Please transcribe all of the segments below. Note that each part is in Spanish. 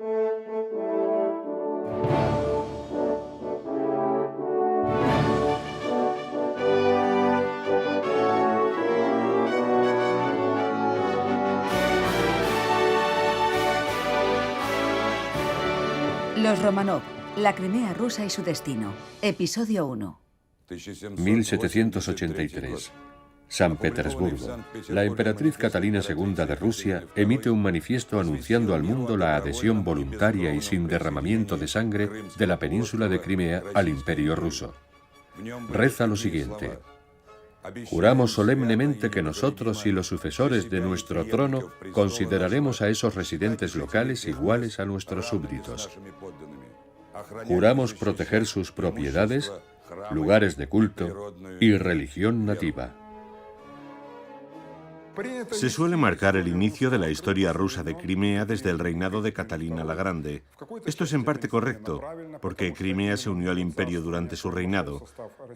Los Románov, la Crimea rusa y su destino. Episodio 1. 1783. San Petersburgo. La emperatriz Catalina II de Rusia emite un manifiesto anunciando al mundo la adhesión voluntaria y sin derramamiento de sangre de la península de Crimea al Imperio ruso. Reza lo siguiente: juramos solemnemente que nosotros y los sucesores de nuestro trono consideraremos a esos residentes locales iguales a nuestros súbditos. Juramos proteger sus propiedades, lugares de culto y religión nativa. Se suele marcar el inicio de la historia rusa de Crimea desde el reinado de Catalina la Grande. Esto es en parte correcto, porque Crimea se unió al imperio durante su reinado,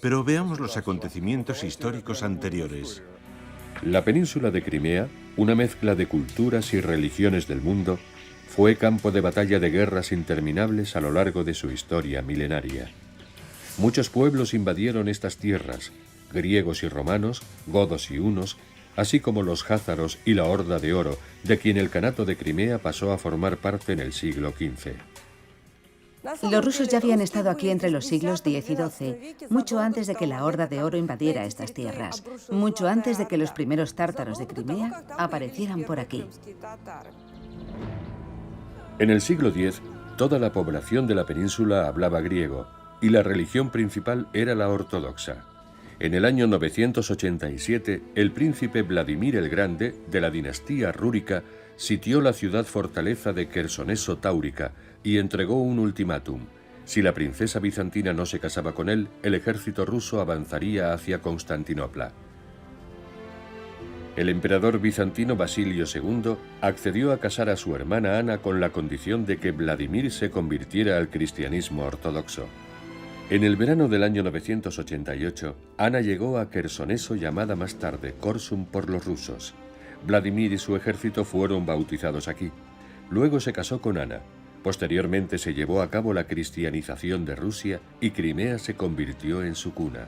pero veamos los acontecimientos históricos anteriores. La península de Crimea, una mezcla de culturas y religiones del mundo, fue campo de batalla de guerras interminables a lo largo de su historia milenaria. Muchos pueblos invadieron estas tierras, griegos y romanos, godos y hunos, así como los jázaros y la Horda de Oro, de quien el Kanato de Crimea pasó a formar parte en el siglo XV. Los rusos ya habían estado aquí entre los siglos X y XII, mucho antes de que la Horda de Oro invadiera estas tierras, mucho antes de que los primeros tártaros de Crimea aparecieran por aquí. En el siglo X, toda la población de la península hablaba griego, y la religión principal era la ortodoxa. En el año 987, el príncipe Vladimir el Grande, de la dinastía rúrica, sitió la ciudad-fortaleza de Quersoneso Táurica y entregó un ultimátum. Si la princesa bizantina no se casaba con él, el ejército ruso avanzaría hacia Constantinopla. El emperador bizantino Basilio II accedió a casar a su hermana Ana con la condición de que Vladimir se convirtiera al cristianismo ortodoxo. En el verano del año 988, Ana llegó a Quersoneso, llamada más tarde Korsun por los rusos. Vladimir y su ejército fueron bautizados aquí. Luego se casó con Ana. Posteriormente se llevó a cabo la cristianización de Rusia y Crimea se convirtió en su cuna.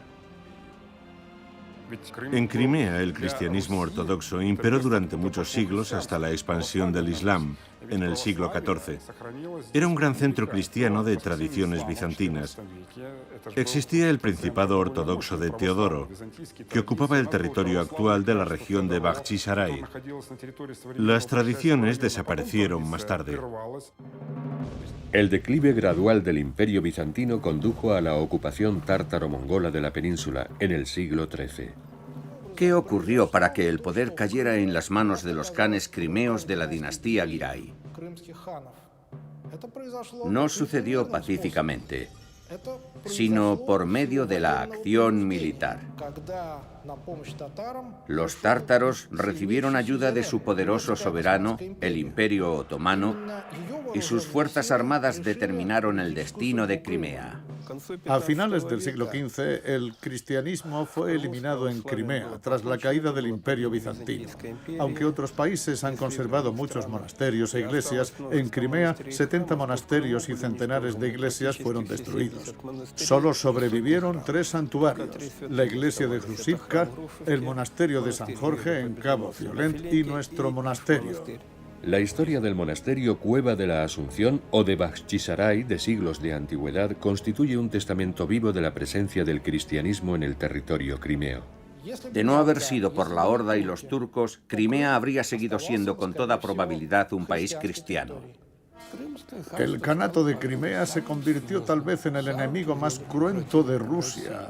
En Crimea, el cristianismo ortodoxo imperó durante muchos siglos hasta la expansión del Islam, en el siglo XIV. Era un gran centro cristiano de tradiciones bizantinas. Existía el Principado Ortodoxo de Teodoro, que ocupaba el territorio actual de la región de Bakhchisaray. Las tradiciones desaparecieron más tarde. El declive gradual del Imperio bizantino condujo a la ocupación tártaro-mongola de la península en el siglo XIII. ¿Qué ocurrió para que el poder cayera en las manos de los khanes crimeos de la dinastía Giray? No sucedió pacíficamente, sino por medio de la acción militar. Los tártaros recibieron ayuda de su poderoso soberano, el Imperio Otomano, y sus fuerzas armadas determinaron el destino de Crimea. A finales del siglo XV, el cristianismo fue eliminado en Crimea tras la caída del Imperio bizantino. Aunque otros países han conservado muchos monasterios e iglesias, en Crimea 70 monasterios y centenares de iglesias fueron destruidos. Solo sobrevivieron 3 santuarios: la iglesia de Hrusivka, el monasterio de San Jorge en Cabo Violent y nuestro monasterio. La historia del monasterio Cueva de la Asunción o de Bakhchisaray de siglos de antigüedad constituye un testamento vivo de la presencia del cristianismo en el territorio crimeo. De no haber sido por la Horda y los turcos, Crimea habría seguido siendo con toda probabilidad un país cristiano. El Kanato de Crimea se convirtió tal vez en el enemigo más cruento de Rusia.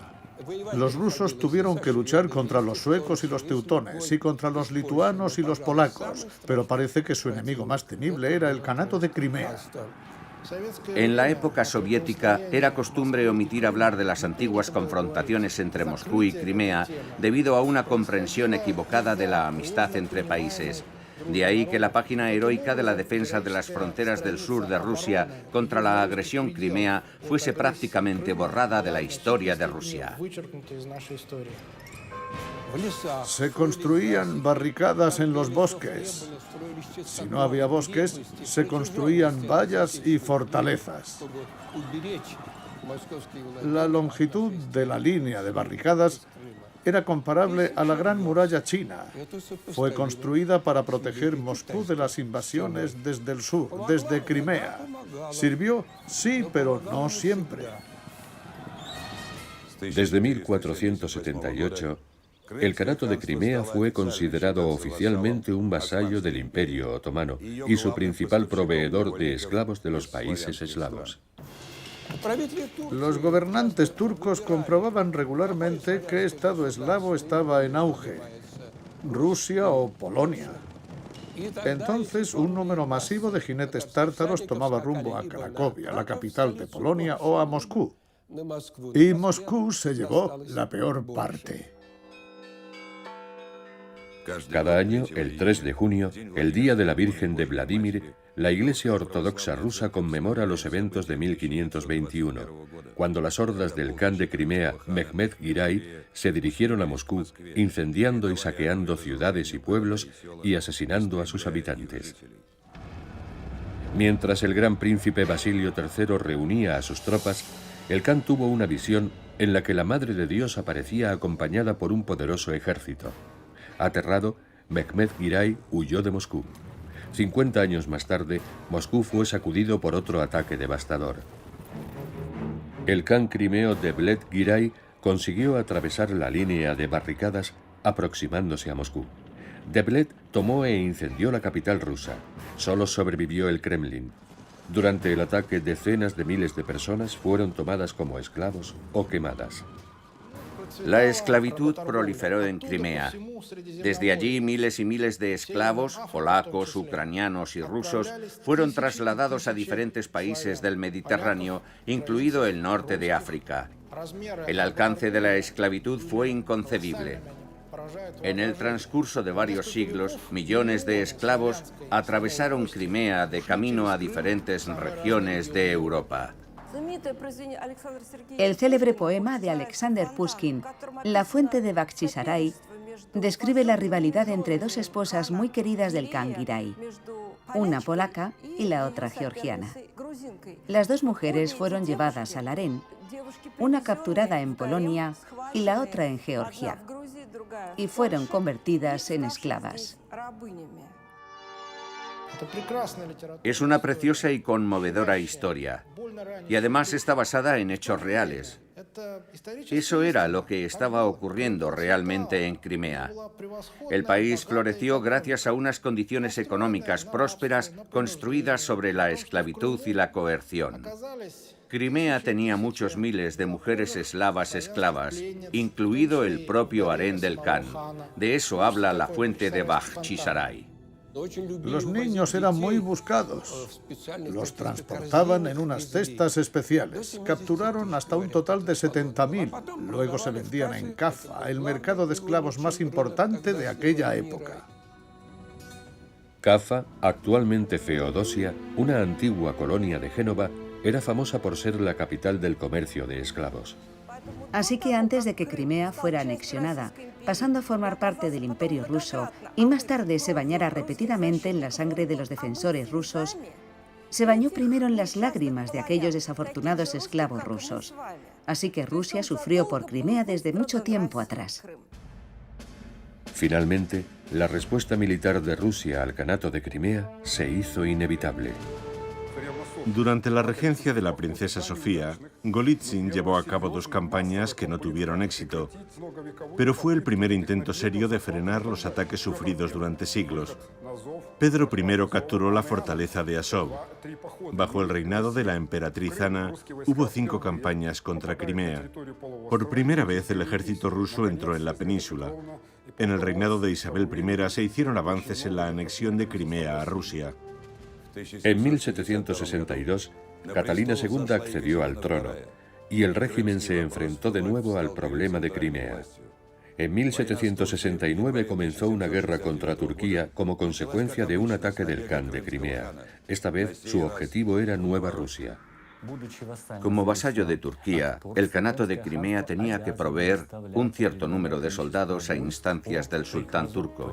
Los rusos tuvieron que luchar contra los suecos y los teutones y contra los lituanos y los polacos, pero parece que su enemigo más temible era el Kanato de Crimea. En la época soviética era costumbre omitir hablar de las antiguas confrontaciones entre Moscú y Crimea debido a una comprensión equivocada de la amistad entre países. De ahí que la página heroica de la defensa de las fronteras del sur de Rusia contra la agresión crimea fuese prácticamente borrada de la historia de Rusia. Se construían barricadas en los bosques. Si no había bosques, se construían vallas y fortalezas. La longitud de la línea de barricadas era comparable a la Gran Muralla China. Fue construida para proteger Moscú de las invasiones desde el sur, desde Crimea. Sirvió, sí, pero no siempre. Desde 1478, el Kanato de Crimea fue considerado oficialmente un vasallo del Imperio Otomano y su principal proveedor de esclavos de los países eslavos. Los gobernantes turcos comprobaban regularmente qué estado eslavo estaba en auge, Rusia o Polonia. Entonces, un número masivo de jinetes tártaros tomaba rumbo a Cracovia, la capital de Polonia, o a Moscú. Y Moscú se llevó la peor parte. Cada año, el 3 de junio, el Día de la Virgen de Vladimir, la Iglesia Ortodoxa rusa conmemora los eventos de 1521, cuando las hordas del Khan de Crimea, Mehmed Giray, se dirigieron a Moscú, incendiando y saqueando ciudades y pueblos y asesinando a sus habitantes. Mientras el gran príncipe Basilio III reunía a sus tropas, el Khan tuvo una visión en la que la Madre de Dios aparecía acompañada por un poderoso ejército. Aterrado, Mehmed Giray huyó de Moscú. 50 años más tarde, Moscú fue sacudido por otro ataque devastador. El Khan crimeo Devlet Giray consiguió atravesar la línea de barricadas aproximándose a Moscú. Devlet tomó e incendió la capital rusa. Solo sobrevivió el Kremlin. Durante el ataque, decenas de miles de personas fueron tomadas como esclavos o quemadas. La esclavitud proliferó en Crimea. Desde allí, miles y miles de esclavos, polacos, ucranianos y rusos, fueron trasladados a diferentes países del Mediterráneo, incluido el norte de África. El alcance de la esclavitud fue inconcebible. En el transcurso de varios siglos, millones de esclavos atravesaron Crimea de camino a diferentes regiones de Europa. El célebre poema de Alexander Pushkin, La fuente de Bakhchisarai, describe la rivalidad entre dos esposas muy queridas del Khan Giray, una polaca y la otra georgiana. Las dos mujeres fueron llevadas al harén, una capturada en Polonia y la otra en Georgia, y fueron convertidas en esclavas. Es una preciosa y conmovedora historia, y además está basada en hechos reales. Eso era lo que estaba ocurriendo realmente en Crimea. El país floreció gracias a unas condiciones económicas prósperas construidas sobre la esclavitud y la coerción. Crimea tenía muchos miles de mujeres eslavas esclavas, incluido el propio harén del Khan. De eso habla la fuente de Bakhchisarai. Los niños eran muy buscados. Los transportaban en unas cestas especiales. Capturaron hasta un total de 70.000. Luego se vendían en Kaffa, el mercado de esclavos más importante de aquella época. Kaffa, actualmente Feodosia, una antigua colonia de Génova, era famosa por ser la capital del comercio de esclavos. Así que antes de que Crimea fuera anexionada, pasando a formar parte del Imperio ruso y más tarde se bañara repetidamente en la sangre de los defensores rusos, se bañó primero en las lágrimas de aquellos desafortunados esclavos rusos. Así que Rusia sufrió por Crimea desde mucho tiempo atrás. Finalmente, la respuesta militar de Rusia al Kanato de Crimea se hizo inevitable. Durante la regencia de la princesa Sofía, Golitsyn llevó a cabo dos campañas que no tuvieron éxito, pero fue el primer intento serio de frenar los ataques sufridos durante siglos. Pedro I capturó la fortaleza de Azov. Bajo el reinado de la emperatriz Ana, hubo 5 campañas contra Crimea. Por primera vez el ejército ruso entró en la península. En el reinado de Isabel I se hicieron avances en la anexión de Crimea a Rusia. En 1762, Catalina II accedió al trono y el régimen se enfrentó de nuevo al problema de Crimea. En 1769 comenzó una guerra contra Turquía como consecuencia de un ataque del Khan de Crimea. Esta vez su objetivo era Nueva Rusia. Como vasallo de Turquía, el Kanato de Crimea tenía que proveer un cierto número de soldados a instancias del sultán turco.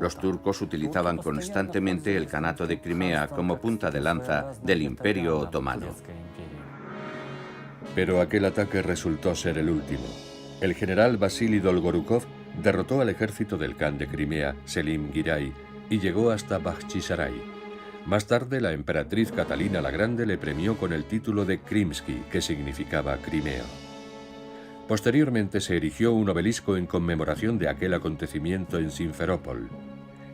Los turcos utilizaban constantemente el Kanato de Crimea como punta de lanza del Imperio Otomano. Pero aquel ataque resultó ser el último. El general Vasily Dolgorukov derrotó al ejército del Khan de Crimea, Selim Giray, y llegó hasta Bakhchisaray. Más tarde, la emperatriz Catalina la Grande le premió con el título de Krimsky, que significaba Crimea. Posteriormente se erigió un obelisco en conmemoración de aquel acontecimiento en Simferópol.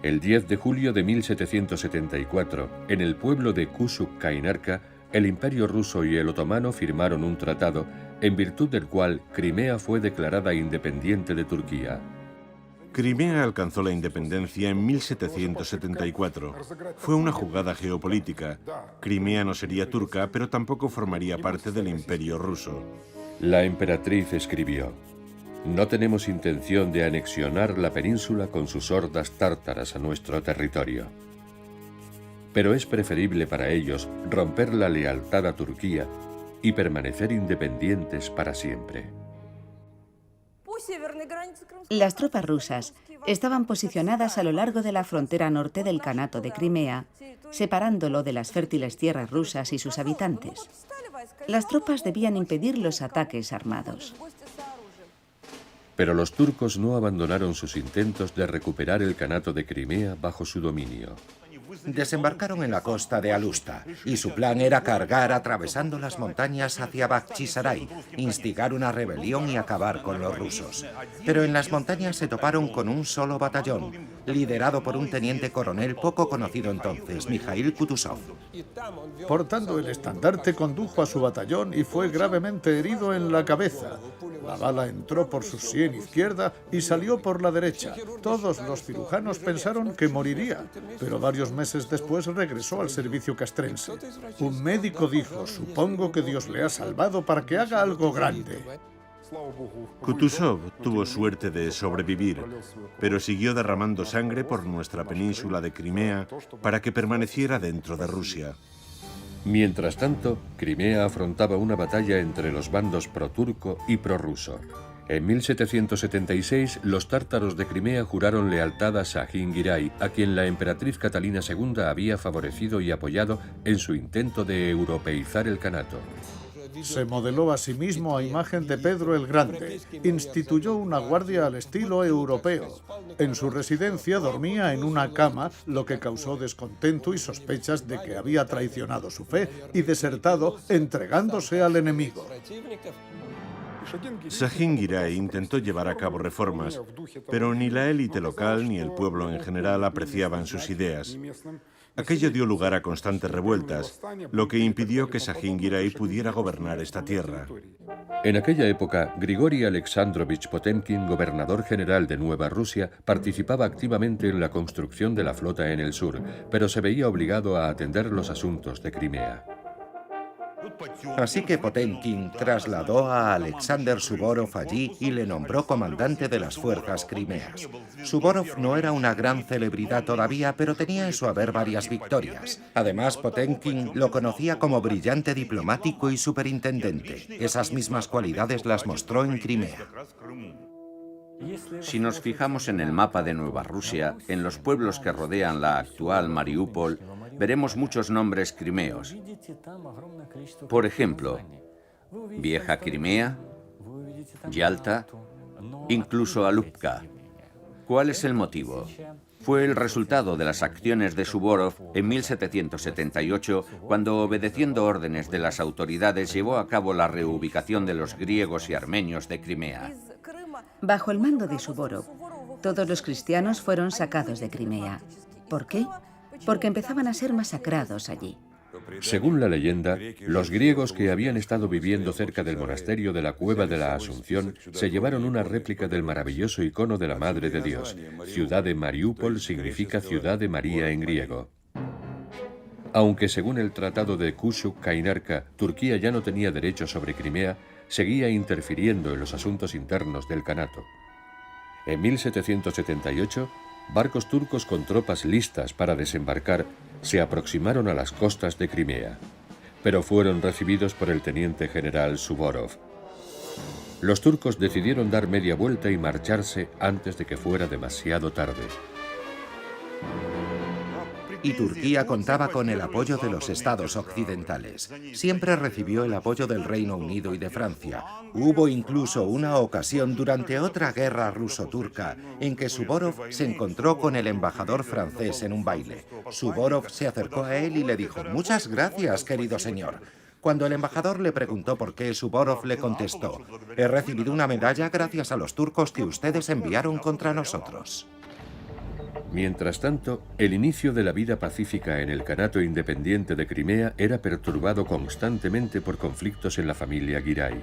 El 10 de julio de 1774, en el pueblo de Kushuk-Kainarka, el Imperio ruso y el otomano firmaron un tratado en virtud del cual Crimea fue declarada independiente de Turquía. Crimea alcanzó la independencia en 1774. Fue una jugada geopolítica. Crimea no sería turca, pero tampoco formaría parte del Imperio ruso. La emperatriz escribió: «No tenemos intención de anexionar la península con sus hordas tártaras a nuestro territorio. Pero es preferible para ellos romper la lealtad a Turquía y permanecer independientes para siempre». Las tropas rusas estaban posicionadas a lo largo de la frontera norte del Kanato de Crimea, separándolo de las fértiles tierras rusas y sus habitantes. Las tropas debían impedir los ataques armados. Pero los turcos no abandonaron sus intentos de recuperar el Kanato de Crimea bajo su dominio. Desembarcaron en la costa de Alusta y su plan era cargar atravesando las montañas hacia Bakhchisaray, instigar una rebelión y acabar con los rusos. Pero en las montañas se toparon con un solo batallón, liderado por un teniente coronel poco conocido entonces, Mikhail Kutuzov. Portando el estandarte, condujo a su batallón y fue gravemente herido en la cabeza. La bala entró por su sien izquierda y salió por la derecha. Todos los cirujanos pensaron que moriría, pero varios meses después regresó al servicio castrense. Un médico dijo: «Supongo que Dios le ha salvado para que haga algo grande». Kutuzov tuvo suerte de sobrevivir, pero siguió derramando sangre por nuestra península de Crimea para que permaneciera dentro de Rusia. Mientras tanto, Crimea afrontaba una batalla entre los bandos pro-turco y prorruso. En 1776, los tártaros de Crimea juraron lealtad a Shahin Giray, a quien la emperatriz Catalina II había favorecido y apoyado en su intento de europeizar el Kanato. Se modeló a sí mismo a imagen de Pedro el Grande. Instituyó una guardia al estilo europeo. En su residencia dormía en una cama, lo que causó descontento y sospechas de que había traicionado su fe y desertado, entregándose al enemigo. Shahin Giray intentó llevar a cabo reformas, pero ni la élite local ni el pueblo en general apreciaban sus ideas. Aquello dio lugar a constantes revueltas, lo que impidió que Shahin Giray pudiera gobernar esta tierra. En aquella época, Grigori Alexandrovich Potemkin, gobernador general de Nueva Rusia, participaba activamente en la construcción de la flota en el sur, pero se veía obligado a atender los asuntos de Crimea. Así que Potemkin trasladó a Alexander Suvorov allí y le nombró comandante de las fuerzas crimeas. Suvorov no era una gran celebridad todavía, pero tenía en su haber varias victorias. Además, Potemkin lo conocía como brillante diplomático y superintendente. Esas mismas cualidades las mostró en Crimea. Si nos fijamos en el mapa de Nueva Rusia, en los pueblos que rodean la actual Mariupol, veremos muchos nombres crimeos. Por ejemplo, Vieja Crimea, Yalta, incluso Alupka. ¿Cuál es el motivo? Fue el resultado de las acciones de Suvorov en 1778, cuando, obedeciendo órdenes de las autoridades, llevó a cabo la reubicación de los griegos y armenios de Crimea. Bajo el mando de Suvorov, todos los cristianos fueron sacados de Crimea. ¿Por qué? Porque empezaban a ser masacrados allí. Según la leyenda, los griegos que habían estado viviendo cerca del monasterio de la Cueva de la Asunción se llevaron una réplica del maravilloso icono de la Madre de Dios. Ciudad de Mariupol significa ciudad de María en griego. Aunque según el Tratado de Kushuk-Kainarka, Turquía ya no tenía derecho sobre Crimea, seguía interfiriendo en los asuntos internos del Kanato. En 1778, barcos turcos con tropas listas para desembarcar se aproximaron a las costas de Crimea. pero fueron recibidos por el teniente general Suvorov. Los turcos decidieron dar media vuelta y marcharse antes de que fuera demasiado tarde. Y Turquía contaba con el apoyo de los estados occidentales. Siempre recibió el apoyo del Reino Unido y de Francia. Hubo incluso una ocasión durante otra guerra ruso-turca en que Suvorov se encontró con el embajador francés en un baile. Suvorov se acercó a él y le dijo: «Muchas gracias, querido señor». Cuando el embajador le preguntó por qué, Suvorov le contestó: «He recibido una medalla gracias a los turcos que ustedes enviaron contra nosotros». Mientras tanto, el inicio de la vida pacífica en el Kanato independiente de Crimea era perturbado constantemente por conflictos en la familia Giray.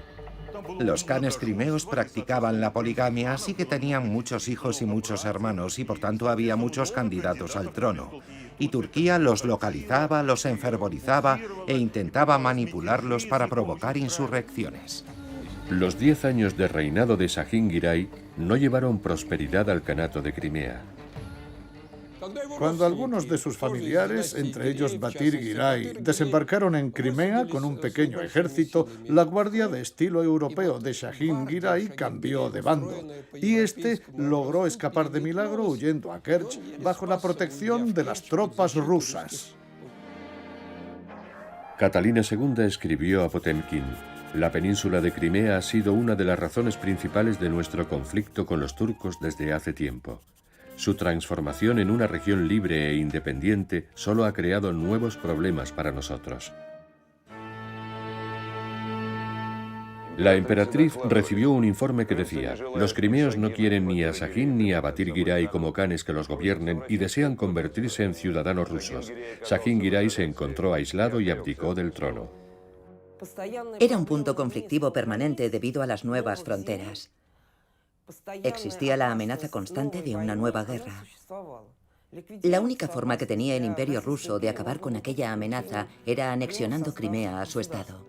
Los khanes crimeos practicaban la poligamia, así que tenían muchos hijos y muchos hermanos, y por tanto había muchos candidatos al trono. Y Turquía los localizaba, los enfervorizaba e intentaba manipularlos para provocar insurrecciones. Los 10 años de reinado de Shahin Giray no llevaron prosperidad al Kanato de Crimea. Cuando algunos de sus familiares, entre ellos Batir Giray, desembarcaron en Crimea con un pequeño ejército, la guardia de estilo europeo de Shahin Giray cambió de bando, y este logró escapar de milagro huyendo a Kerch bajo la protección de las tropas rusas. Catalina II escribió a Potemkin: «La península de Crimea ha sido una de las razones principales de nuestro conflicto con los turcos desde hace tiempo. Su transformación en una región libre e independiente solo ha creado nuevos problemas para nosotros». La emperatriz recibió un informe que decía: «Los crimeos no quieren ni a Shahin ni a Batir Giray como khanes que los gobiernen y desean convertirse en ciudadanos rusos. Shahin Giray se encontró aislado y abdicó del trono». Era un punto conflictivo permanente debido a las nuevas fronteras. Existía la amenaza constante de una nueva guerra. La única forma que tenía el Imperio ruso de acabar con aquella amenaza era anexionando Crimea a su estado.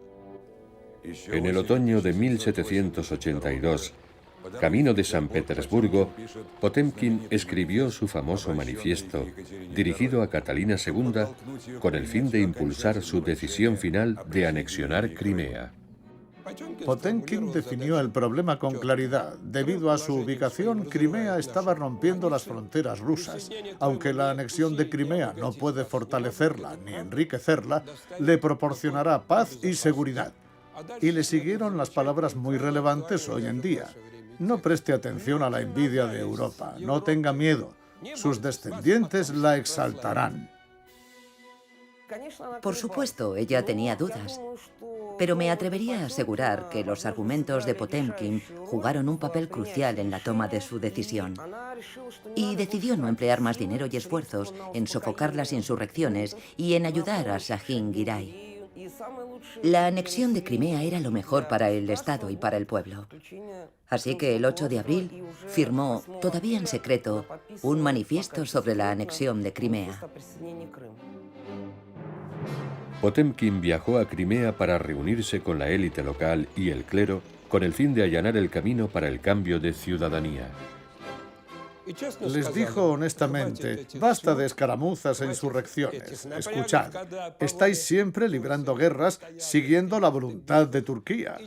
En el otoño de 1782, camino de San Petersburgo, Potemkin escribió su famoso manifiesto, dirigido a Catalina II, con el fin de impulsar su decisión final de anexionar Crimea. Potemkin definió el problema con claridad. Debido a su ubicación, Crimea estaba rompiendo las fronteras rusas. Aunque la anexión de Crimea no puede fortalecerla ni enriquecerla, le proporcionará paz y seguridad. Y le siguieron las palabras muy relevantes hoy en día. No preste atención a la envidia de Europa. No tenga miedo. Sus descendientes la exaltarán. Por supuesto, ella tenía dudas, pero me atrevería a asegurar que los argumentos de Potemkin jugaron un papel crucial en la toma de su decisión. Y decidió no emplear más dinero y esfuerzos en sofocar las insurrecciones y en ayudar a Shahin Giray. La anexión de Crimea era lo mejor para el Estado y para el pueblo. Así que el 8 de abril firmó, todavía en secreto, un manifiesto sobre la anexión de Crimea. Potemkin viajó a Crimea para reunirse con la élite local y el clero con el fin de allanar el camino para el cambio de ciudadanía. Les dijo honestamente: basta de escaramuzas e insurrecciones. Escuchad, estáis siempre librando guerras siguiendo la voluntad de Turquía.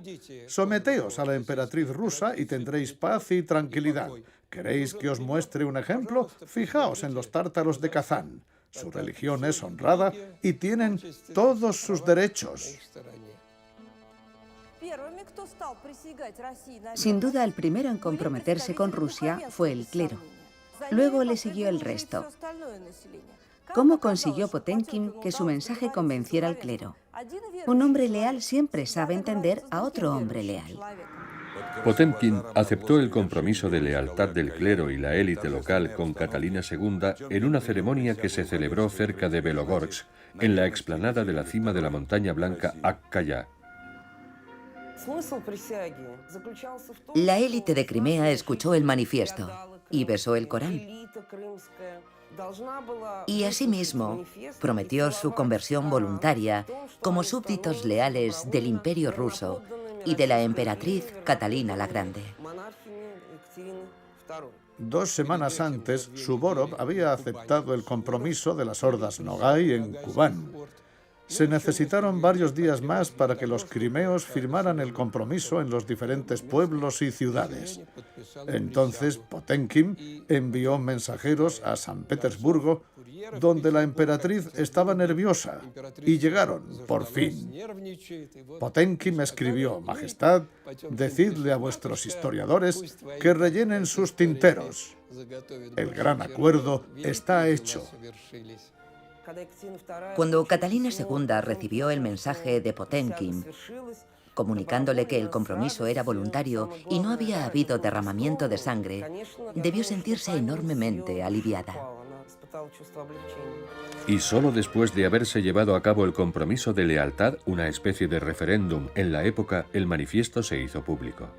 Someteos a la emperatriz rusa y tendréis paz y tranquilidad. ¿Queréis que os muestre un ejemplo? Fijaos en los tártaros de Kazán. Su religión es honrada y tienen todos sus derechos. Sin duda, el primero en comprometerse con Rusia fue el clero. Luego le siguió el resto. ¿Cómo consiguió Potemkin que su mensaje convenciera al clero? Un hombre leal siempre sabe entender a otro hombre leal. Potemkin aceptó el compromiso de lealtad del clero y la élite local con Catalina II en una ceremonia que se celebró cerca de Belogorsk, en la explanada de la cima de la montaña blanca Akkaya. La élite de Crimea escuchó el manifiesto y besó el Corán. Y asimismo prometió su conversión voluntaria como súbditos leales del Imperio ruso y de la emperatriz Catalina la Grande. 2 semanas antes, Suvorov había aceptado el compromiso de las hordas Nogai en Kubán. Se necesitaron varios días más para que los crimeos firmaran el compromiso en los diferentes pueblos y ciudades. Entonces Potemkin envió mensajeros a San Petersburgo, donde la emperatriz estaba nerviosa, y llegaron, por fin. Potemkin escribió: Majestad, decidle a vuestros historiadores que rellenen sus tinteros. El gran acuerdo está hecho. Cuando Catalina II recibió el mensaje de Potemkin, comunicándole que el compromiso era voluntario y no había habido derramamiento de sangre, debió sentirse enormemente aliviada. Y solo después de haberse llevado a cabo el compromiso de lealtad, una especie de referéndum en la época, el manifiesto se hizo público.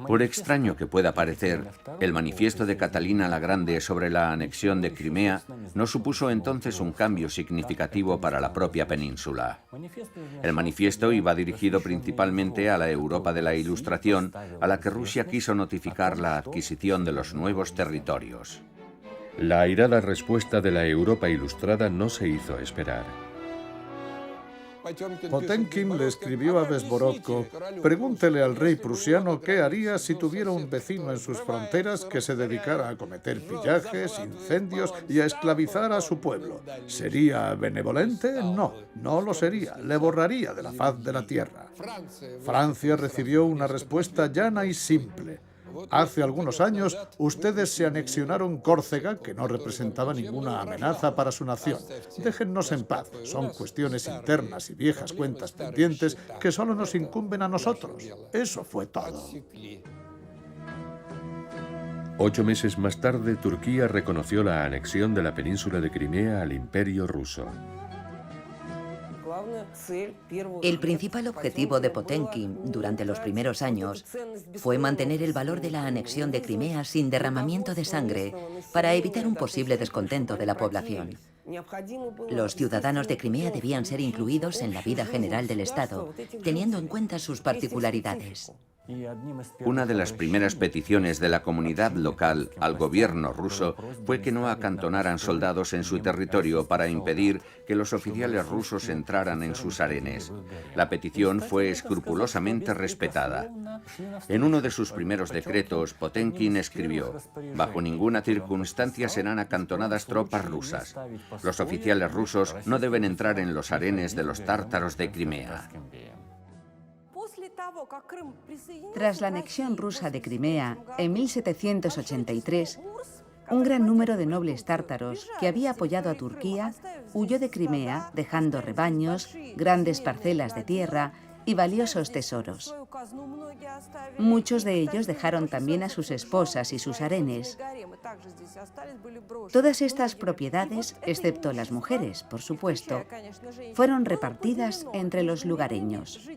Por extraño que pueda parecer, el manifiesto de Catalina la Grande sobre la anexión de Crimea no supuso entonces un cambio significativo para la propia península. El manifiesto iba dirigido principalmente a la Europa de la Ilustración, a la que Rusia quiso notificar la adquisición de los nuevos territorios. La airada respuesta de la Europa ilustrada no se hizo esperar. Potemkin le escribió a Bezborodko: pregúntele al rey prusiano qué haría si tuviera un vecino en sus fronteras que se dedicara a cometer pillajes, incendios y a esclavizar a su pueblo. ¿Sería benevolente? No, no lo sería. Le borraría de la faz de la tierra. Francia recibió una respuesta llana y simple. Hace algunos años, ustedes se anexionaron Córcega, que no representaba ninguna amenaza para su nación. Déjennos en paz. Son cuestiones internas y viejas cuentas pendientes que solo nos incumben a nosotros. Eso fue todo. 8 meses más tarde, Turquía reconoció la anexión de la península de Crimea al Imperio ruso. El principal objetivo de Potemkin durante los primeros años fue mantener el valor de la anexión de Crimea sin derramamiento de sangre para evitar un posible descontento de la población. Los ciudadanos de Crimea debían ser incluidos en la vida general del Estado, teniendo en cuenta sus particularidades. Una de las primeras peticiones de la comunidad local al gobierno ruso fue que no acantonaran soldados en su territorio para impedir que los oficiales rusos entraran en sus harenes. La petición fue escrupulosamente respetada. En uno de sus primeros decretos, Potemkin escribió: bajo ninguna circunstancia serán acantonadas tropas rusas. Los oficiales rusos no deben entrar en los harenes de los tártaros de Crimea. Tras la anexión rusa de Crimea, en 1783, un gran número de nobles tártaros que había apoyado a Turquía huyó de Crimea, dejando rebaños, grandes parcelas de tierra y valiosos tesoros. Muchos de ellos dejaron también a sus esposas y sus harenes. Todas estas propiedades, excepto las mujeres, por supuesto, fueron repartidas entre los lugareños.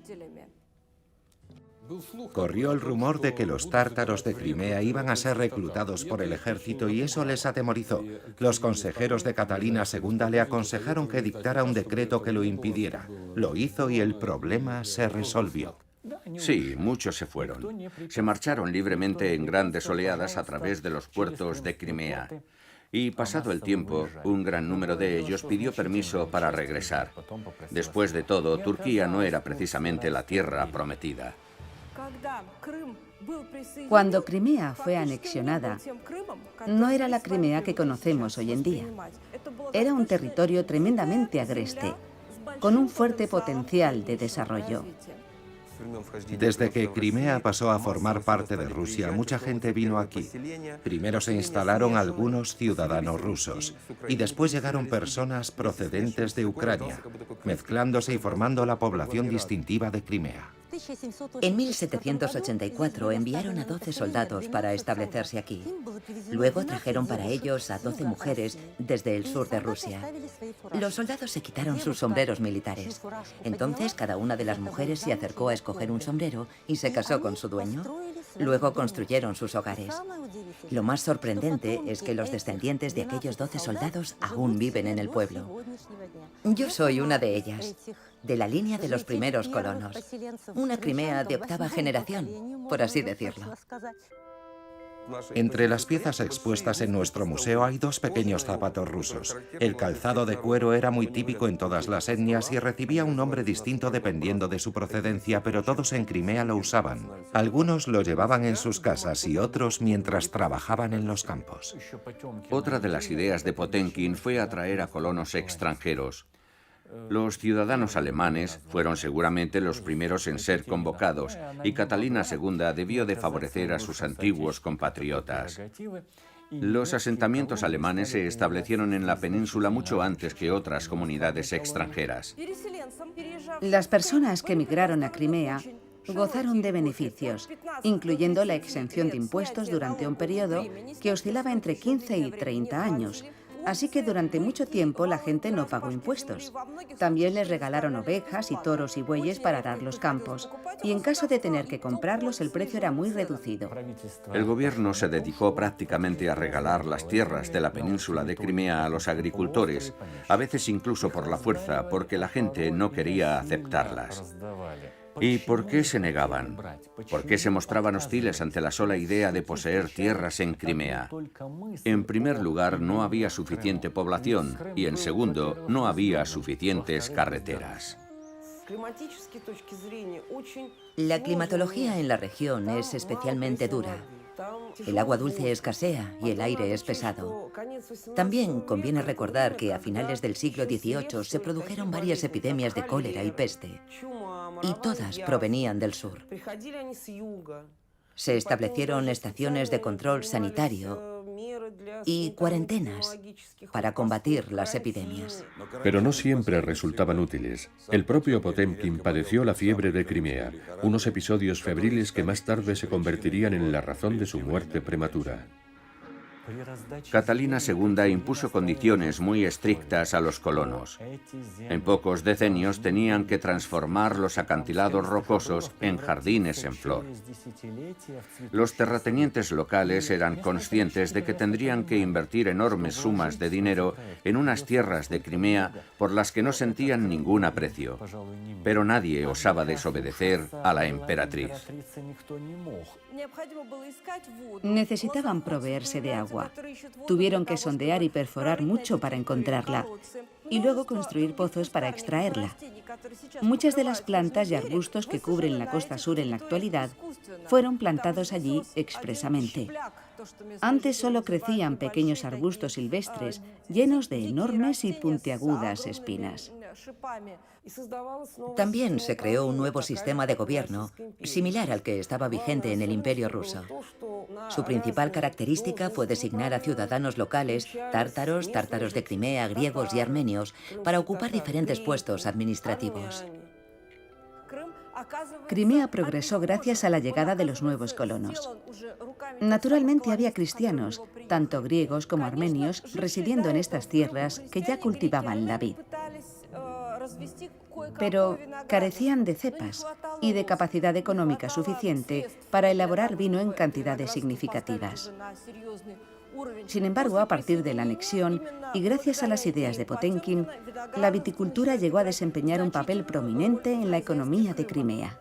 Corrió el rumor de que los tártaros de Crimea iban a ser reclutados por el ejército y eso les atemorizó. Los consejeros de Catalina II le aconsejaron que dictara un decreto que lo impidiera. Lo hizo y el problema se resolvió. Sí, muchos se fueron. Se marcharon libremente en grandes oleadas a través de los puertos de Crimea. Y pasado el tiempo, un gran número de ellos pidió permiso para regresar. Después de todo, Turquía no era precisamente la tierra prometida. Cuando Crimea fue anexionada, no era la Crimea que conocemos hoy en día. Era un territorio tremendamente agreste, con un fuerte potencial de desarrollo. Desde que Crimea pasó a formar parte de Rusia, mucha gente vino aquí. Primero se instalaron algunos ciudadanos rusos y después llegaron personas procedentes de Ucrania, mezclándose y formando la población distintiva de Crimea. En 1784 enviaron a 12 soldados para establecerse aquí. Luego trajeron para ellos a 12 mujeres desde el sur de Rusia. Los soldados se quitaron sus sombreros militares. Entonces cada una de las mujeres se acercó a escoger un sombrero y se casó con su dueño. Luego construyeron sus hogares. Lo más sorprendente es que los descendientes de aquellos 12 soldados aún viven en el pueblo. Yo soy una de ellas, de la línea de los primeros colonos. Una Crimea de octava generación, por así decirlo. Entre las piezas expuestas en nuestro museo hay dos pequeños zapatos rusos. El calzado de cuero era muy típico en todas las etnias y recibía un nombre distinto dependiendo de su procedencia, pero todos en Crimea lo usaban. Algunos lo llevaban en sus casas y otros mientras trabajaban en los campos. Otra de las ideas de Potemkin fue atraer a colonos extranjeros. Los ciudadanos alemanes fueron seguramente los primeros en ser convocados y Catalina II debió de favorecer a sus antiguos compatriotas. Los asentamientos alemanes se establecieron en la península mucho antes que otras comunidades extranjeras. Las personas que emigraron a Crimea gozaron de beneficios, incluyendo la exención de impuestos durante un periodo que oscilaba entre 15 y 30 años. Así que durante mucho tiempo la gente no pagó impuestos. También les regalaron ovejas y toros y bueyes para arar los campos. Y en caso de tener que comprarlos, el precio era muy reducido. El gobierno se dedicó prácticamente a regalar las tierras de la península de Crimea a los agricultores, a veces incluso por la fuerza, porque la gente no quería aceptarlas. ¿Y por qué se negaban? ¿Por qué se mostraban hostiles ante la sola idea de poseer tierras en Crimea? En primer lugar, no había suficiente población y, en segundo, no había suficientes carreteras. La climatología en la región es especialmente dura. El agua dulce escasea y el aire es pesado. También conviene recordar que a finales del siglo XVIII se produjeron varias epidemias de cólera y peste, y todas provenían del sur. Se establecieron estaciones de control sanitario y cuarentenas para combatir las epidemias. Pero no siempre resultaban útiles. El propio Potemkin padeció la fiebre de Crimea, unos episodios febriles que más tarde se convertirían en la razón de su muerte prematura. Catalina II impuso condiciones muy estrictas a los colonos. En pocos decenios tenían que transformar los acantilados rocosos en jardines en flor. Los terratenientes locales eran conscientes de que tendrían que invertir enormes sumas de dinero en unas tierras de Crimea por las que no sentían ningún aprecio. Pero nadie osaba desobedecer a la emperatriz. Necesitaban proveerse de agua. Tuvieron que sondear y perforar mucho para encontrarla y luego construir pozos para extraerla. Muchas de las plantas y arbustos que cubren la costa sur en la actualidad fueron plantados allí expresamente. Antes solo crecían pequeños arbustos silvestres llenos de enormes y puntiagudas espinas. También se creó un nuevo sistema de gobierno, similar al que estaba vigente en el Imperio ruso. Su principal característica fue designar a ciudadanos locales, tártaros, tártaros de Crimea, griegos y armenios, para ocupar diferentes puestos administrativos. Crimea progresó gracias a la llegada de los nuevos colonos. Naturalmente había cristianos, tanto griegos como armenios, residiendo en estas tierras que ya cultivaban la vid. Pero carecían de cepas y de capacidad económica suficiente para elaborar vino en cantidades significativas. Sin embargo, a partir de la anexión y gracias a las ideas de Potemkin, la viticultura llegó a desempeñar un papel prominente en la economía de Crimea.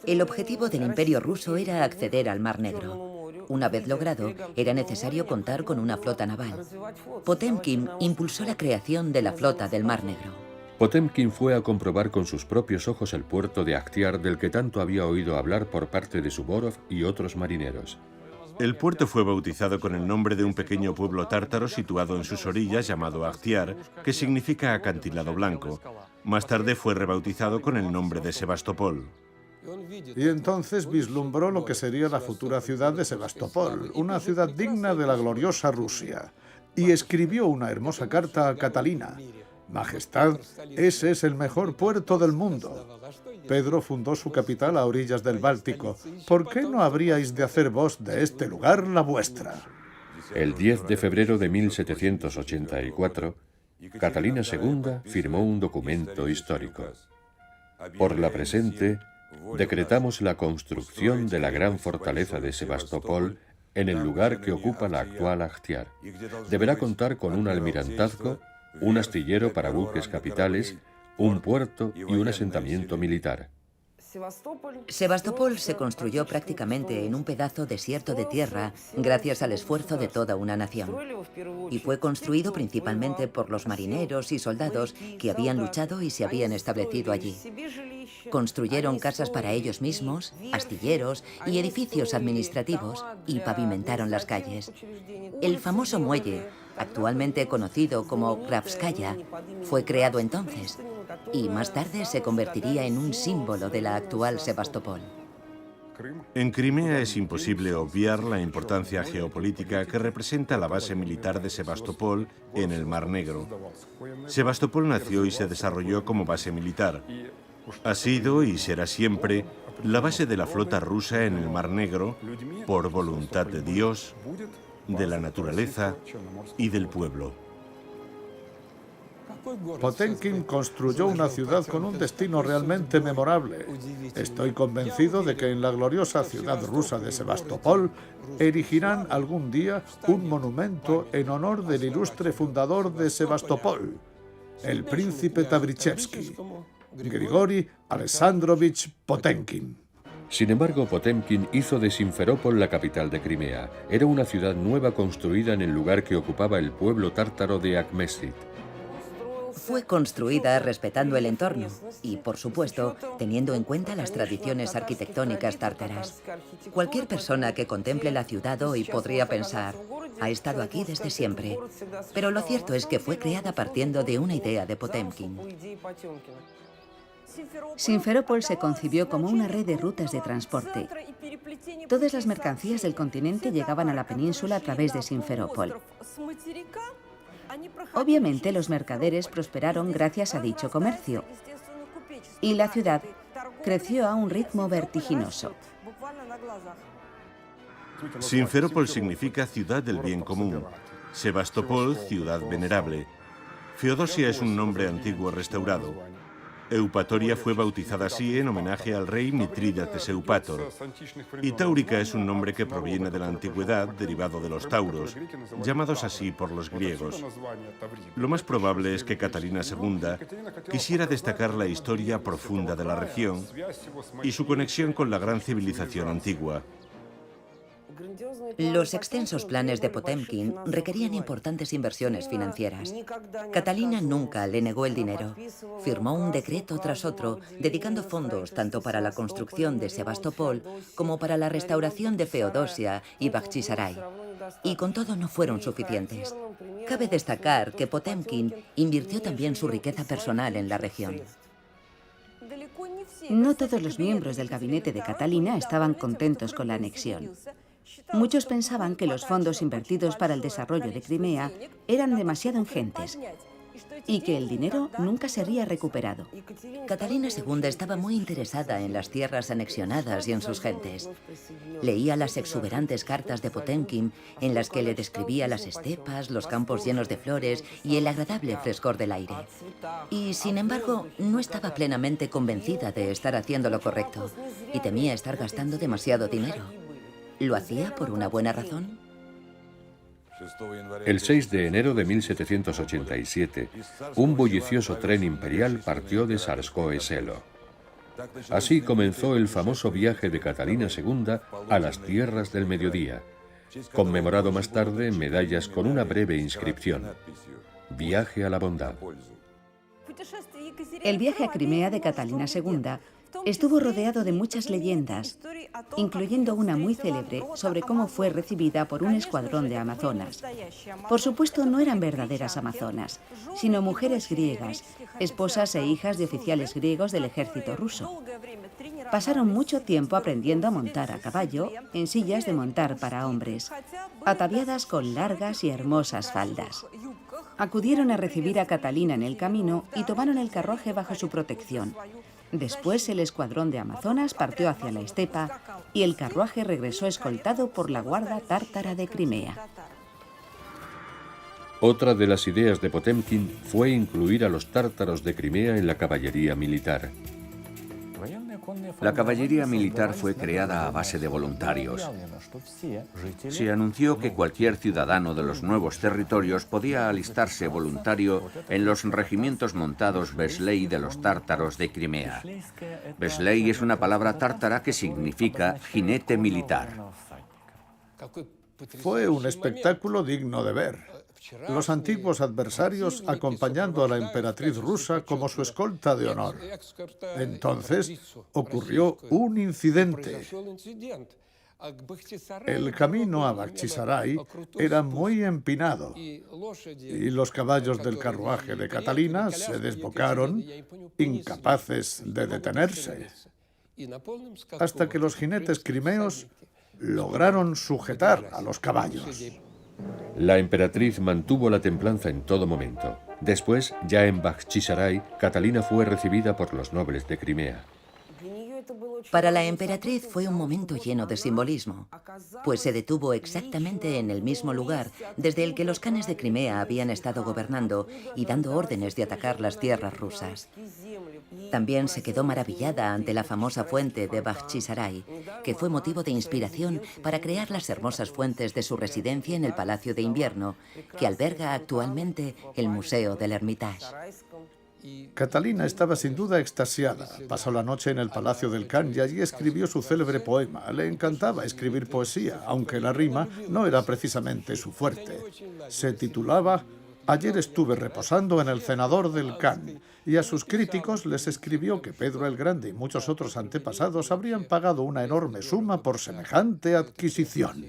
El objetivo del Imperio ruso era acceder al Mar Negro. Una vez logrado, era necesario contar con una flota naval. Potemkin impulsó la creación de la flota del Mar Negro. Potemkin fue a comprobar con sus propios ojos el puerto de Akhtiar del que tanto había oído hablar por parte de Suvorov y otros marineros. El puerto fue bautizado con el nombre de un pequeño pueblo tártaro situado en sus orillas llamado Akhtiar, que significa acantilado blanco. Más tarde fue rebautizado con el nombre de Sebastopol. Y entonces vislumbró lo que sería la futura ciudad de Sebastopol, una ciudad digna de la gloriosa Rusia. Y escribió una hermosa carta a Catalina. Majestad, ese es el mejor puerto del mundo. Pedro fundó su capital a orillas del Báltico. ¿Por qué no habríais de hacer vos de este lugar la vuestra? El 10 de febrero de 1784, Catalina II firmó un documento histórico. Por la presente, decretamos la construcción de la gran fortaleza de Sebastopol en el lugar que ocupa la actual Akhtiar. Deberá contar con un almirantazgo, un astillero para buques capitales, un puerto y un asentamiento militar. Sebastopol se construyó prácticamente en un pedazo desierto de tierra gracias al esfuerzo de toda una nación. Y fue construido principalmente por los marineros y soldados que habían luchado y se habían establecido allí. Construyeron casas para ellos mismos, astilleros y edificios administrativos y pavimentaron las calles. El famoso muelle, actualmente conocido como Krafskaya, fue creado entonces y más tarde se convertiría en un símbolo de la actual Sebastopol. En Crimea es imposible obviar la importancia geopolítica que representa la base militar de Sebastopol en el Mar Negro. Sebastopol nació y se desarrolló como base militar. Ha sido y será siempre la base de la flota rusa en el Mar Negro por voluntad de Dios, de la naturaleza y del pueblo. Potemkin construyó una ciudad con un destino realmente memorable. Estoy convencido de que en la gloriosa ciudad rusa de Sebastopol erigirán algún día un monumento en honor del ilustre fundador de Sebastopol, el príncipe Tabrichevsky, Grigori Alexandrovich Potemkin. Sin embargo, Potemkin hizo de Simferópol la capital de Crimea. Era una ciudad nueva construida en el lugar que ocupaba el pueblo tártaro de Akhmessit. Fue construida respetando el entorno y, por supuesto, teniendo en cuenta las tradiciones arquitectónicas tártaras. Cualquier persona que contemple la ciudad hoy podría pensar, ha estado aquí desde siempre. Pero lo cierto es que fue creada partiendo de una idea de Potemkin. Simferópol se concibió como una red de rutas de transporte. Todas las mercancías del continente llegaban a la península a través de Simferópol. Obviamente, los mercaderes prosperaron gracias a dicho comercio, y la ciudad creció a un ritmo vertiginoso. Simferópol significa ciudad del bien común. Sebastopol, ciudad venerable. Feodosia es un nombre antiguo restaurado. Eupatoria fue bautizada así en homenaje al rey Mitrídates Eupator. Y Táurica es un nombre que proviene de la antigüedad, derivado de los tauros, llamados así por los griegos. Lo más probable es que Catalina II quisiera destacar la historia profunda de la región y su conexión con la gran civilización antigua. Los extensos planes de Potemkin requerían importantes inversiones financieras. Catalina nunca le negó el dinero. Firmó un decreto tras otro, dedicando fondos tanto para la construcción de Sebastopol como para la restauración de Feodosia y Bakhchisaray. Y con todo no fueron suficientes. Cabe destacar que Potemkin invirtió también su riqueza personal en la región. No todos los miembros del gabinete de Catalina estaban contentos con la anexión. Muchos pensaban que los fondos invertidos para el desarrollo de Crimea eran demasiado ingentes y que el dinero nunca sería recuperado. Catalina II estaba muy interesada en las tierras anexionadas y en sus gentes. Leía las exuberantes cartas de Potemkin en las que le describía las estepas, los campos llenos de flores y el agradable frescor del aire. Y, sin embargo, no estaba plenamente convencida de estar haciendo lo correcto y temía estar gastando demasiado dinero. ¿Lo hacía por una buena razón? El 6 de enero de 1787, un bullicioso tren imperial partió de Sarskoe Selo. Así comenzó el famoso viaje de Catalina II a las tierras del mediodía, conmemorado más tarde en medallas con una breve inscripción: Viaje a la bondad. El viaje a Crimea de Catalina II estuvo rodeado de muchas leyendas, incluyendo una muy célebre sobre cómo fue recibida por un escuadrón de amazonas. Por supuesto, no eran verdaderas amazonas, sino mujeres griegas, esposas e hijas de oficiales griegos del ejército ruso. Pasaron mucho tiempo aprendiendo a montar a caballo en sillas de montar para hombres, ataviadas con largas y hermosas faldas. Acudieron a recibir a Catalina en el camino y tomaron el carruaje bajo su protección. Después, el escuadrón de amazonas partió hacia la estepa y el carruaje regresó escoltado por la guardia tártara de Crimea. Otra de las ideas de Potemkin fue incluir a los tártaros de Crimea en la caballería militar. La caballería militar fue creada a base de voluntarios. Se anunció que cualquier ciudadano de los nuevos territorios podía alistarse voluntario en los regimientos montados Besley de los tártaros de Crimea. Besley es una palabra tártara que significa jinete militar. Fue un espectáculo digno de ver. Los antiguos adversarios acompañando a la emperatriz rusa como su escolta de honor. Entonces ocurrió un incidente. El camino a Bakhchisaray era muy empinado y los caballos del carruaje de Catalina se desbocaron, incapaces de detenerse, hasta que los jinetes crimeos lograron sujetar a los caballos. La emperatriz mantuvo la templanza en todo momento. Después, ya en Bakhchisaray, Catalina fue recibida por los nobles de Crimea. Para la emperatriz fue un momento lleno de simbolismo, pues se detuvo exactamente en el mismo lugar desde el que los khanes de Crimea habían estado gobernando y dando órdenes de atacar las tierras rusas. También se quedó maravillada ante la famosa fuente de Bakhchisaray, que fue motivo de inspiración para crear las hermosas fuentes de su residencia en el Palacio de Invierno, que alberga actualmente el Museo del Hermitage. Catalina estaba sin duda extasiada. Pasó la noche en el Palacio del Khan y allí escribió su célebre poema. Le encantaba escribir poesía, aunque la rima no era precisamente su fuerte. Se titulaba «Ayer estuve reposando en el cenador del Khan», y a sus críticos les escribió que Pedro el Grande y muchos otros antepasados habrían pagado una enorme suma por semejante adquisición.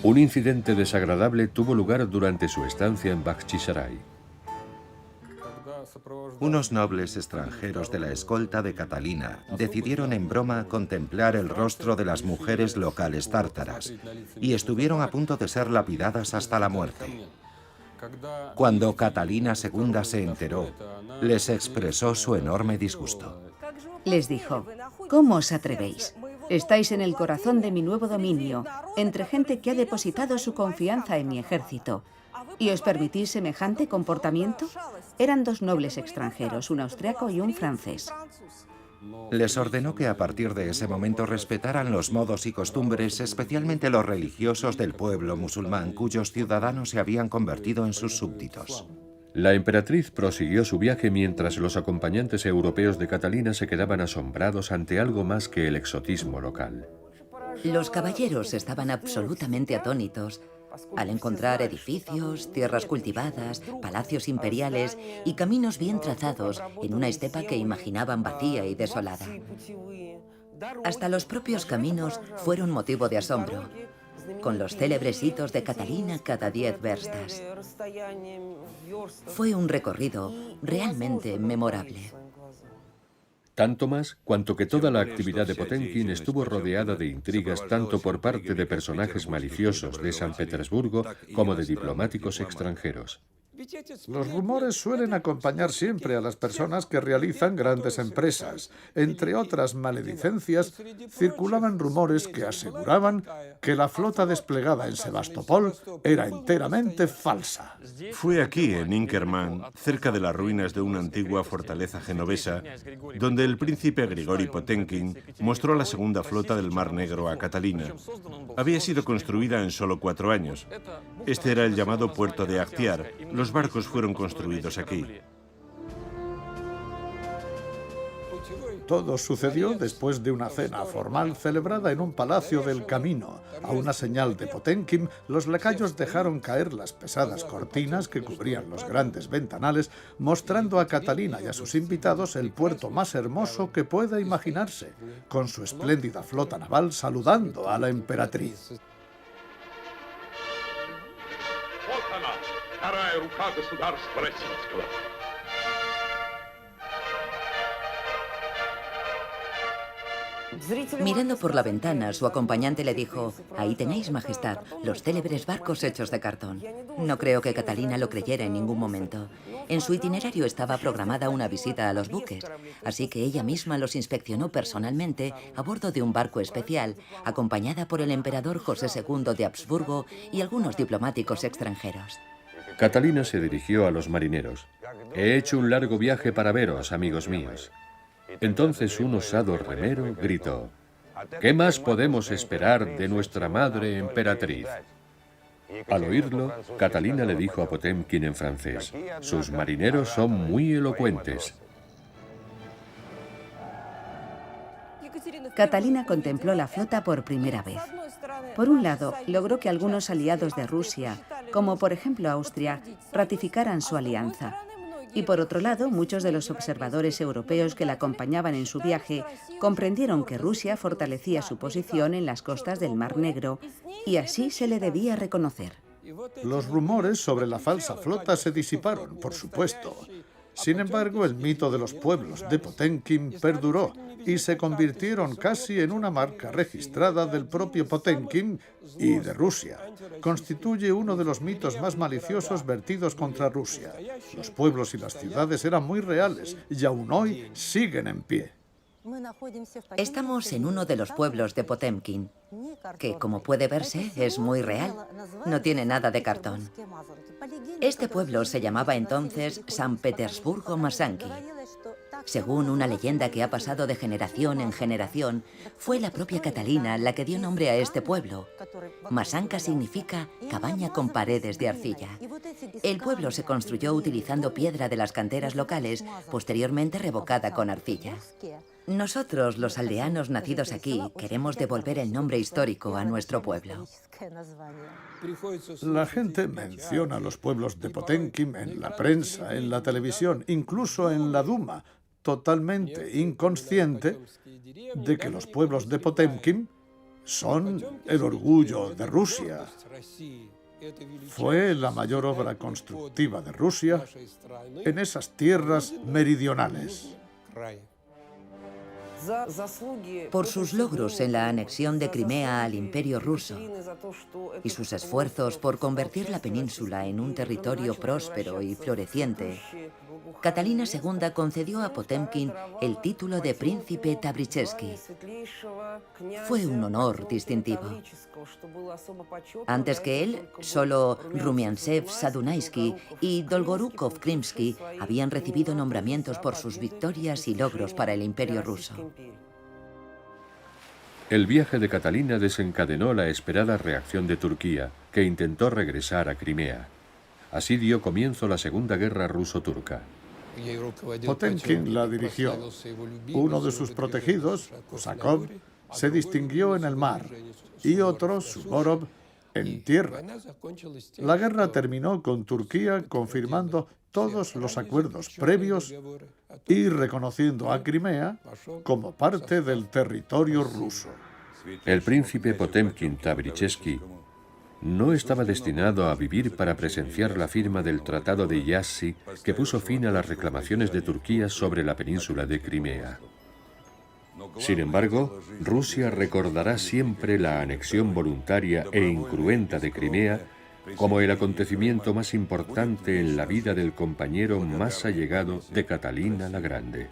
Un incidente desagradable tuvo lugar durante su estancia en Bakhchisaray. Unos nobles extranjeros de la escolta de Catalina decidieron en broma contemplar el rostro de las mujeres locales tártaras y estuvieron a punto de ser lapidadas hasta la muerte. Cuando Catalina II se enteró, les expresó su enorme disgusto. Les dijo: ¿cómo os atrevéis? Estáis en el corazón de mi nuevo dominio, entre gente que ha depositado su confianza en mi ejército. ¿Y os permitís semejante comportamiento? Eran dos nobles extranjeros, un austriaco y un francés. Les ordenó que a partir de ese momento respetaran los modos y costumbres, especialmente los religiosos del pueblo musulmán, cuyos ciudadanos se habían convertido en sus súbditos. La emperatriz prosiguió su viaje mientras los acompañantes europeos de Catalina se quedaban asombrados ante algo más que el exotismo local. Los caballeros estaban absolutamente atónitos al encontrar edificios, tierras cultivadas, palacios imperiales y caminos bien trazados en una estepa que imaginaban vacía y desolada. Hasta los propios caminos fueron motivo de asombro, con los célebres hitos de Catalina cada 10 verstas. Fue un recorrido realmente memorable. Tanto más cuanto que toda la actividad de Potemkin estuvo rodeada de intrigas tanto por parte de personajes maliciosos de San Petersburgo como de diplomáticos extranjeros. Los rumores suelen acompañar siempre a las personas que realizan grandes empresas. Entre otras maledicencias, circulaban rumores que aseguraban que la flota desplegada en Sebastopol era enteramente falsa. Fue aquí, en Inkerman, cerca de las ruinas de una antigua fortaleza genovesa, donde el príncipe Grigori Potemkin mostró la segunda flota del Mar Negro a Catalina. Había sido construida en solo 4 años. Este era el llamado puerto de Actiar. Los barcos fueron construidos aquí. Todo sucedió después de una cena formal celebrada en un palacio del Camino. A una señal de Potemkin, los lacayos dejaron caer las pesadas cortinas que cubrían los grandes ventanales, mostrando a Catalina y a sus invitados el puerto más hermoso que pueda imaginarse, con su espléndida flota naval saludando a la emperatriz. Mirando por la ventana, su acompañante le dijo: «Ahí tenéis, majestad, los célebres barcos hechos de cartón». No creo que Catalina lo creyera en ningún momento. En su itinerario estaba programada una visita a los buques, así que ella misma los inspeccionó personalmente a bordo de un barco especial, acompañada por el emperador José II de Habsburgo y algunos diplomáticos extranjeros. Catalina se dirigió a los marineros. «He hecho un largo viaje para veros, amigos míos». Entonces un osado remero gritó: ¿qué más podemos esperar de nuestra madre emperatriz? Al oírlo, Catalina le dijo a Potemkin en francés: sus marineros son muy elocuentes. Catalina contempló la flota por primera vez. Por un lado, logró que algunos aliados de Rusia, como por ejemplo Austria, ratificaran su alianza. Y por otro lado, muchos de los observadores europeos que la acompañaban en su viaje comprendieron que Rusia fortalecía su posición en las costas del Mar Negro y así se le debía reconocer. Los rumores sobre la falsa flota se disiparon, por supuesto. Sin embargo, el mito de los pueblos de Potemkin perduró y se convirtieron casi en una marca registrada del propio Potemkin y de Rusia. Constituye uno de los mitos más maliciosos vertidos contra Rusia. Los pueblos y las ciudades eran muy reales y aún hoy siguen en pie. Estamos en uno de los pueblos de Potemkin, que, como puede verse, es muy real. No tiene nada de cartón. Este pueblo se llamaba entonces San Petersburgo Masanki. Según una leyenda que ha pasado de generación en generación, fue la propia Catalina la que dio nombre a este pueblo. Masanka significa cabaña con paredes de arcilla. El pueblo se construyó utilizando piedra de las canteras locales, posteriormente revocada con arcilla. Nosotros, los aldeanos nacidos aquí, queremos devolver el nombre histórico a nuestro pueblo. La gente menciona los pueblos de Potemkin en la prensa, en la televisión, incluso en la Duma, totalmente inconsciente de que los pueblos de Potemkin son el orgullo de Rusia. Fue la mayor obra constructiva de Rusia en esas tierras meridionales. Por sus logros en la anexión de Crimea al Imperio ruso y sus esfuerzos por convertir la península en un territorio próspero y floreciente, Catalina II concedió a Potemkin el título de Príncipe Tabrichesky. Fue un honor distintivo. Antes que él, solo Rumiantsev-Sadunaysky y Dolgorukov-Krimsky habían recibido nombramientos por sus victorias y logros para el Imperio ruso. El viaje de Catalina desencadenó la esperada reacción de Turquía, que intentó regresar a Crimea. Así dio comienzo la Segunda Guerra Ruso-Turca. Potemkin la dirigió. Uno de sus protegidos, Kosakov, se distinguió en el mar y otro, Suvorov, en tierra. La guerra terminó con Turquía confirmando todos los acuerdos previos y reconociendo a Crimea como parte del territorio ruso. El príncipe Potemkin Tabrichesky no estaba destinado a vivir para presenciar la firma del Tratado de Jassy, que puso fin a las reclamaciones de Turquía sobre la península de Crimea. Sin embargo, Rusia recordará siempre la anexión voluntaria e incruenta de Crimea como el acontecimiento más importante en la vida del compañero más allegado de Catalina la Grande.